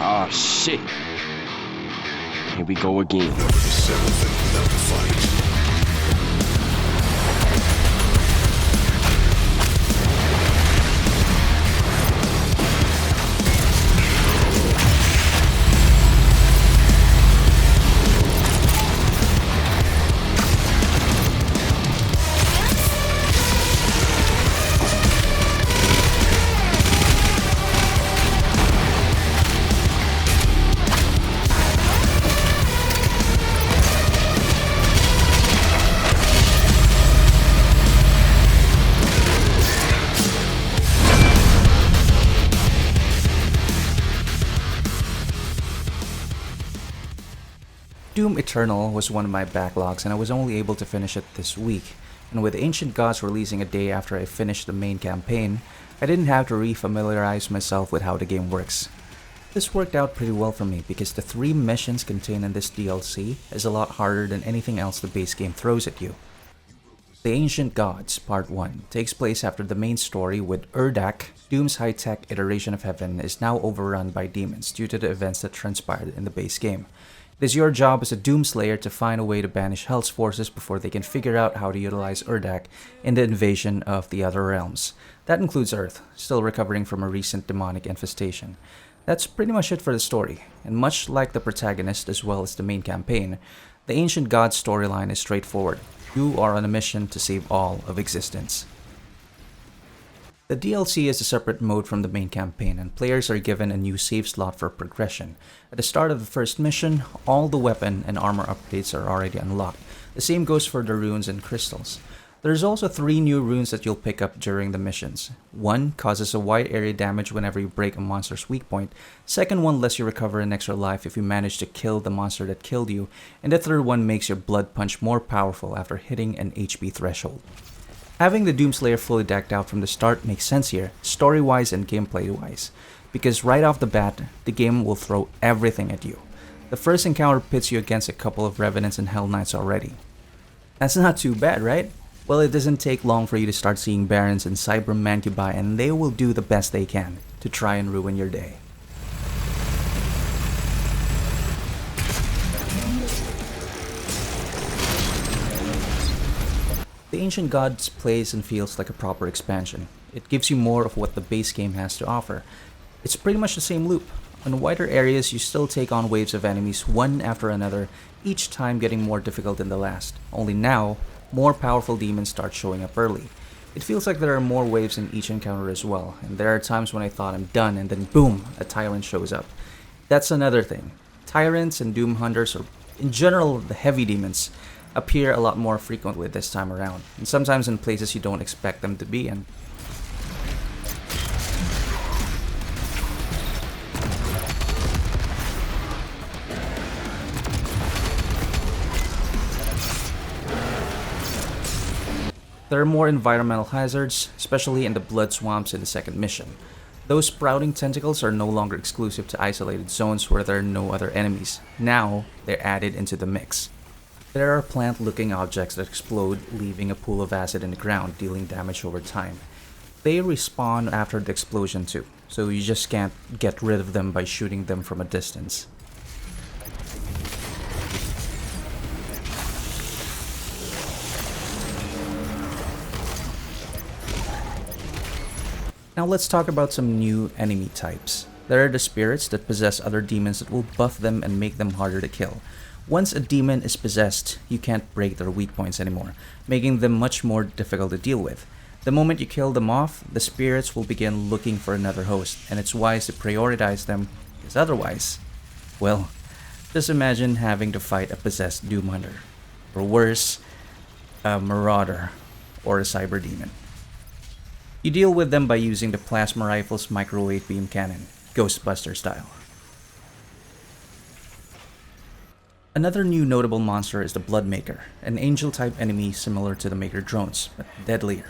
Ah, shit. Here we go again. Doom Eternal was one of my backlogs and I was only able to finish it this week, and with Ancient Gods releasing a day after I finished the main campaign, I didn't have to re-familiarize myself with how the game works. This worked out pretty well for me because the 3 missions contained in this DLC is a lot harder than anything else the base game throws at you. The Ancient Gods Part 1 takes place after the main story with Urdak, Doom's high-tech iteration of heaven, is now overrun by demons due to the events that transpired in the base game. It is your job as a Doomslayer to find a way to banish Hell's forces before they can figure out how to utilize Urdak in the invasion of the other realms. That includes Earth, still recovering from a recent demonic infestation. That's pretty much it for the story, and much like the protagonist as well as the main campaign, the Ancient Gods storyline is straightforward. You are on a mission to save all of existence. The DLC is a separate mode from the main campaign, and players are given a new save slot for progression. At the start of the first mission, all the weapon and armor upgrades are already unlocked. The same goes for the runes and crystals. There's also 3 new runes that you'll pick up during the missions. One causes a wide area damage whenever you break a monster's weak point. Second one lets you recover an extra life if you manage to kill the monster that killed you. And the third one makes your blood punch more powerful after hitting an HP threshold. Having the Doomslayer fully decked out from the start makes sense here, story-wise and gameplay-wise, because right off the bat, the game will throw everything at you. The first encounter pits you against a couple of Revenants and Hell Knights already. That's not too bad, right? Well, it doesn't take long for you to start seeing Barons and Cyber Mancubi, and they will do the best they can to try and ruin your day. The Ancient Gods plays and feels like a proper expansion. It gives you more of what the base game has to offer. It's pretty much the same loop. On wider areas, you still take on waves of enemies one after another, each time getting more difficult than the last. Only now, more powerful demons start showing up early. It feels like there are more waves in each encounter as well, and there are times when I thought I'm done and then boom, a tyrant shows up. That's another thing. Tyrants and Doom Hunters, or in general the heavy demons, appear a lot more frequently this time around, and sometimes in places you don't expect them to be in. There are more environmental hazards, especially in the blood swamps in the second mission. Those sprouting tentacles are no longer exclusive to isolated zones where there are no other enemies. Now, they're added into the mix. There are plant-looking objects that explode, leaving a pool of acid in the ground, dealing damage over time. They respawn after the explosion too, so you just can't get rid of them by shooting them from a distance. Now let's talk about some new enemy types. There are the spirits that possess other demons that will buff them and make them harder to kill. Once a demon is possessed, you can't break their weak points anymore, making them much more difficult to deal with. The moment you kill them off, the spirits will begin looking for another host, and it's wise to prioritize them, because otherwise, well, just imagine having to fight a possessed Doom Hunter, or worse, a Marauder, or a Cyber Demon. You deal with them by using the Plasma Rifle's microwave beam cannon, Ghostbuster style. Another new notable monster is the Bloodmaker, an angel-type enemy similar to the Maker drones, but deadlier.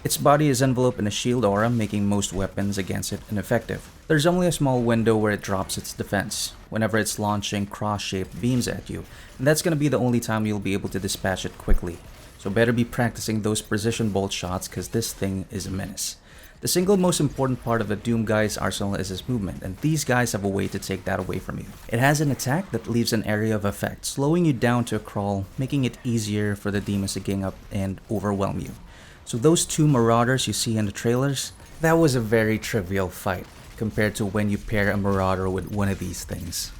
Its body is enveloped in a shield aura, making most weapons against it ineffective. There's only a small window where it drops its defense, whenever it's launching cross-shaped beams at you, and that's gonna be the only time you'll be able to dispatch it quickly. So better be practicing those precision bolt shots, cause this thing is a menace. The single most important part of the Doom guy's arsenal is his movement, and these guys have a way to take that away from you. It has an attack that leaves an area of effect, slowing you down to a crawl, making it easier for the demons to gang up and overwhelm you. So those two marauders you see in the trailers, that was a very trivial fight compared to when you pair a marauder with one of these things.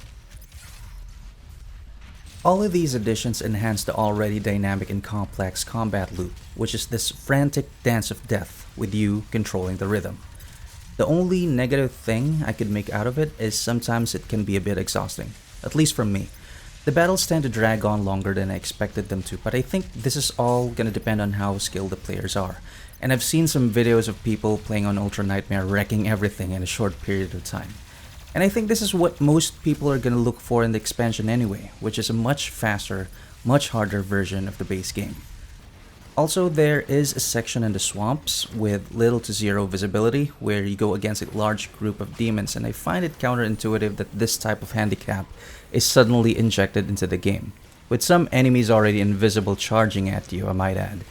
All of these additions enhance the already dynamic and complex combat loop, which is this frantic dance of death with you controlling the rhythm. The only negative thing I could make out of it is sometimes it can be a bit exhausting, at least for me. The battles tend to drag on longer than I expected them to, but I think this is all gonna depend on how skilled the players are. And I've seen some videos of people playing on Ultra Nightmare wrecking everything in a short period of time. And I think this is what most people are gonna look for in the expansion anyway, which is a much faster, much harder version of the base game. Also, there is a section in the swamps with little to zero visibility where you go against a large group of demons, and I find it counterintuitive that this type of handicap is suddenly injected into the game, with some enemies already invisible charging at you, I might add.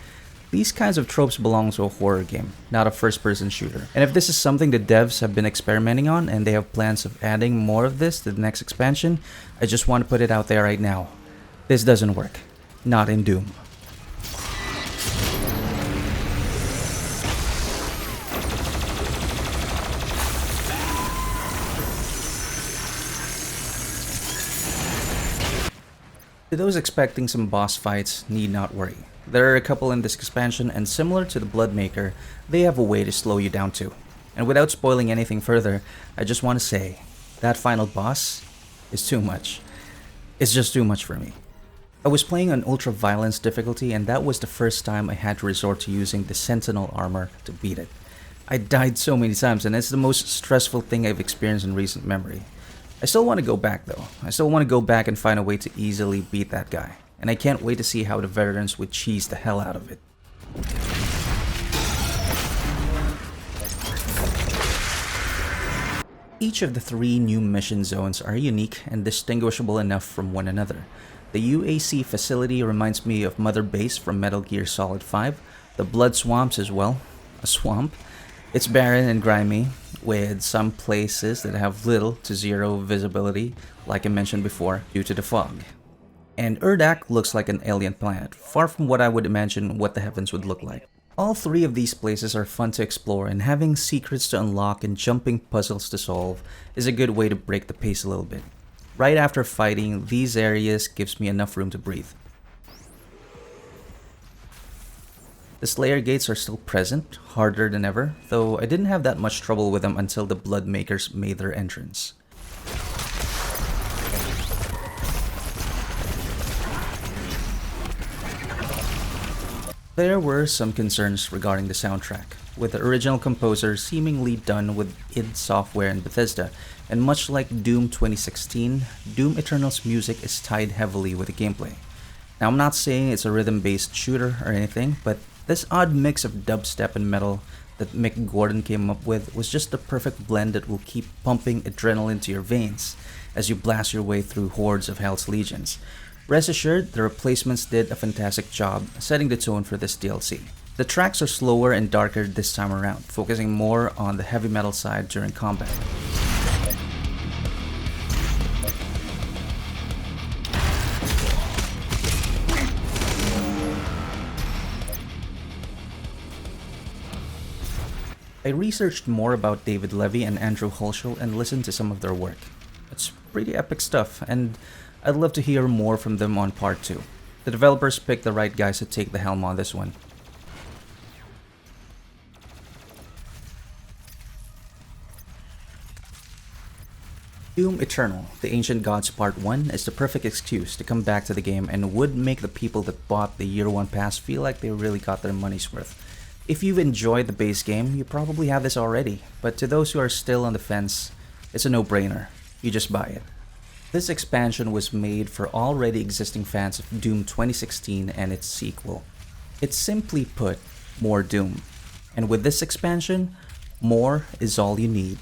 These kinds of tropes belong to a horror game, not a first-person shooter. And if this is something the devs have been experimenting on and they have plans of adding more of this to the next expansion, I just want to put it out there right now. This doesn't work. Not in Doom. To those expecting some boss fights, need not worry. There are a couple in this expansion, and similar to the Bloodmaker, they have a way to slow you down too. And without spoiling anything further, I just want to say, that final boss is too much. It's just too much for me. I was playing on Ultra Violence difficulty, and that was the first time I had to resort to using the Sentinel armor to beat it. I died so many times, and it's the most stressful thing I've experienced in recent memory. I still want to go back though. I still want to go back and find a way to easily beat that guy. And I can't wait to see how the veterans would cheese the hell out of it. Each of the 3 new mission zones are unique and distinguishable enough from one another. The Uac Facility reminds me of Mother Base from Metal Gear Solid 5. The Blood Swamps as well. A swamp. It's barren and grimy, with some places that have little to zero visibility, like I mentioned before, due to the fog. And Urdak looks like an alien planet, far from what I would imagine what the heavens would look like. All 3 of these places are fun to explore, and having secrets to unlock and jumping puzzles to solve is a good way to break the pace a little bit. Right after fighting, these areas gives me enough room to breathe. The Slayer gates are still present, harder than ever, though I didn't have that much trouble with them until the Bloodmakers made their entrance. There were some concerns regarding the soundtrack, with the original composer seemingly done with id Software and Bethesda, and much like Doom 2016, Doom Eternal's music is tied heavily with the gameplay. Now, I'm not saying it's a rhythm-based shooter or anything, but this odd mix of dubstep and metal that Mick Gordon came up with was just the perfect blend that will keep pumping adrenaline to your veins as you blast your way through hordes of Hell's Legions. Rest assured, the replacements did a fantastic job setting the tone for this DLC. The tracks are slower and darker this time around, focusing more on the heavy metal side during combat. I researched more about David Levy and Andrew Holschel and listened to some of their work. It's pretty epic stuff, and I'd love to hear more from them on part 2. The developers picked the right guys to take the helm on this one. Doom Eternal, The Ancient Gods Part 1 is the perfect excuse to come back to the game and would make the people that bought the Year 1 pass feel like they really got their money's worth. If you've enjoyed the base game, you probably have this already, but to those who are still on the fence, it's a no-brainer. You just buy it. This expansion was made for already existing fans of Doom 2016 and its sequel. It's simply put, more Doom. And with this expansion, more is all you need.